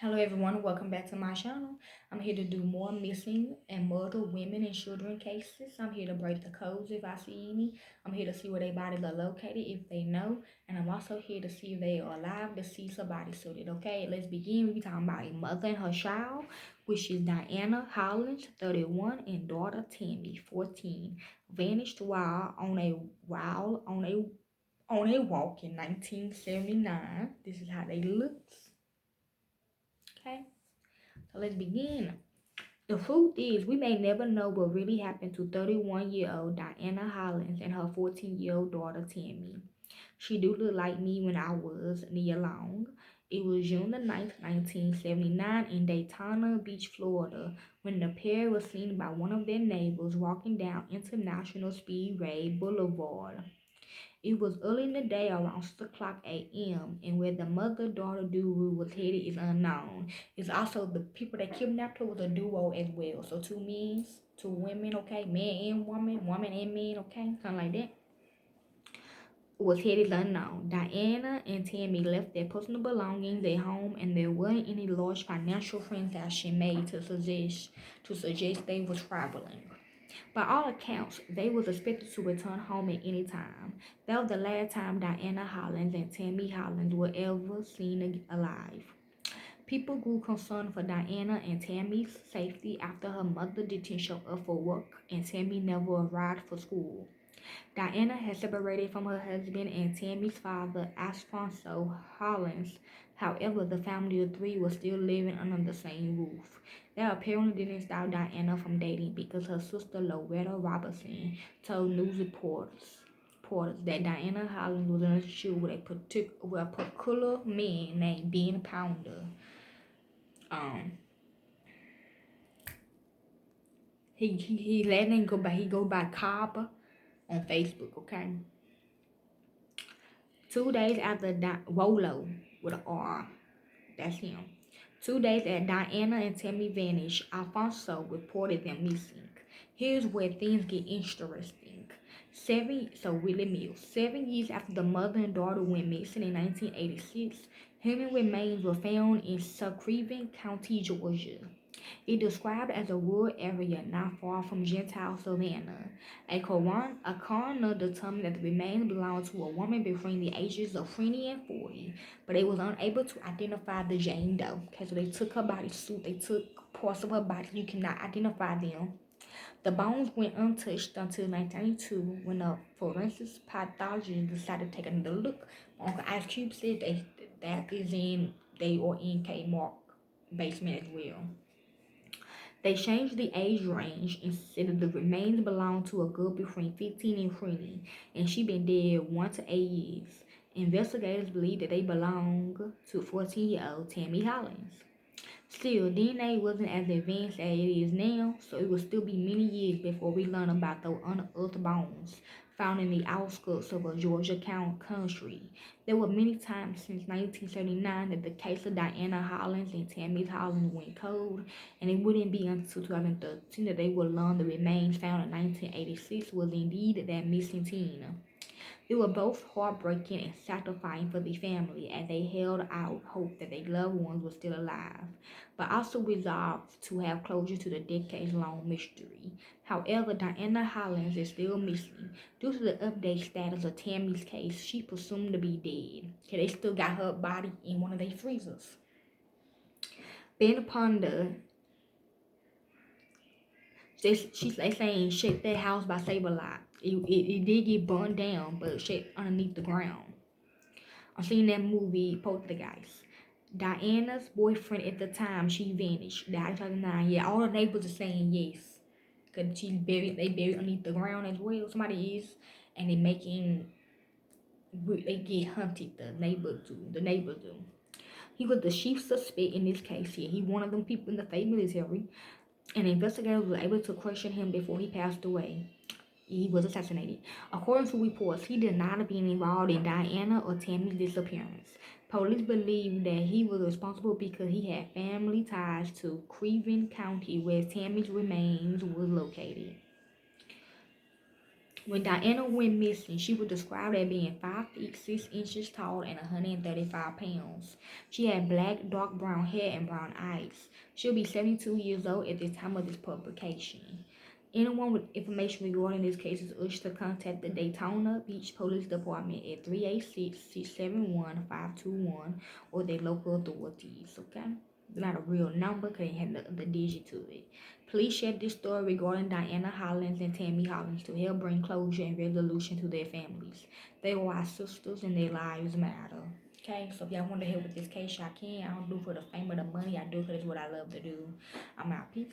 Hello everyone, welcome back to my channel. I'm here to do more missing and murdered women and children cases. I'm here to break the codes if I see any. I'm here to see where their bodies are located if they know. And I'm also here to see if they are alive, deceased, or body suited. Okay, let's begin. We'll be talking about a mother and her child, which is Diana Hollins, 31, and daughter Tammy, 14, vanished while on a walk in 1979. This is how they looked. Okay. So let's begin. The truth is, we may never know what really happened to 31-year-old Diana Hollins and her 14-year-old daughter Tammy. She do look like me when I was near long. It was June the 9th, 1979 in Daytona Beach, Florida, when the pair was seen by one of their neighbors walking down International Speedway Boulevard. It was early in the day, around 6 o'clock a.m., and where the mother-daughter duo was headed is unknown. It's also the people that kidnapped her was a duo as well. So two men, two women, okay, man and woman and man, okay, kind of like that. Was headed unknown. Diana and Tammy left their personal belongings at home, and there wasn't any large financial transaction made to suggest they were traveling. By all accounts, they was expected to return home at any time. That was the last time Diana Hollins and Tammy Hollins were ever seen alive. People grew concerned for Diana and Tammy's safety after her mother didn't show up for work and Tammy never arrived for school. Diana had separated from her husband and Tammy's father, Alfonso Hollins. However, the family of three was still living under the same roof. That apparently didn't stop Diana from dating because her sister Loretta Robertson told news reporters that Diana Hollins was in a relationship with a particular man named Ben Pounder. Um, he let him go by. He go by Cobb on Facebook. Okay. 2 days after Rolo with an R, that's him. 2 days after Diana and Tammy vanished, Alfonso reported them missing. Here's where things get interesting. Willie Mills. 7 years after the mother and daughter went missing in 1986, human remains were found in Sucreven County, Georgia. It described as a rural area not far from Gentile Savannah. A coroner determined that the remains belonged to a woman between the ages of 20 and 40, but they was unable to identify the Jane Doe. Okay, so they took her body suit, they took parts of her body, you cannot identify them. The bones went untouched until 1992 when a forensic pathologist decided to take another look. Uncle Ice Cube said they are in Kmart basement as well. They changed the age range and said that the remains belonged to a girl between 15 and 20, and she been dead 1 to 8 years. Investigators believe that they belong to 14-year-old Tammy Hollins. Still, DNA wasn't as advanced as it is now, so it would still be many years before we learn about the unearthed bones found in the outskirts of a Georgia country. There were many times since 1979 that the case of Diana Hollins and Tammy Hollins went cold, and it wouldn't be until 2013 that they would learn the remains found in 1986 was indeed that missing teen. They were both heartbreaking and satisfying for the family as they held out hope that their loved ones were still alive, but also resolved to have closure to the decades-long mystery. However, Diana Hollins is still missing. Due to the update status of Tammy's case, she presumed to be dead. Okay, they still got her body in one of their freezers. Ben Ponder, they saying shake that house by Save-A-Lot. It did get burned down, but shit underneath the ground. I seen that movie Poltergeist. Diana's boyfriend at the time she vanished. Died in 2009. Yeah, all the neighbors are saying yes. Cause they buried underneath the ground as well. Somebody is, and they get hunted. The neighbors do. He was the chief suspect in this case here. He one of them people in the fake military, and investigators were able to question him before he passed away. He was assassinated. According to reports, he denied being involved in Diana or Tammy's disappearance. Police believe that he was responsible because he had family ties to Cleveland County, where Tammy's remains were located. When Diana went missing, she was described as being 5 feet 6 inches tall and 135 pounds. She had black, dark brown hair and brown eyes. She'll be 72 years old at the time of this publication. Anyone with information regarding this case is urged to contact the Daytona Beach Police Department at 386-671-521 or their local authorities, okay? Not a real number because they had the digit to it. Please share this story regarding Diana Hollins and Tammy Hollins to help bring closure and resolution to their families. They are our sisters and their lives matter. Okay, so if y'all want to help with this case, y'all can. I don't do it for the fame or the money. I do it because it's what I love to do. I'm out. Peace.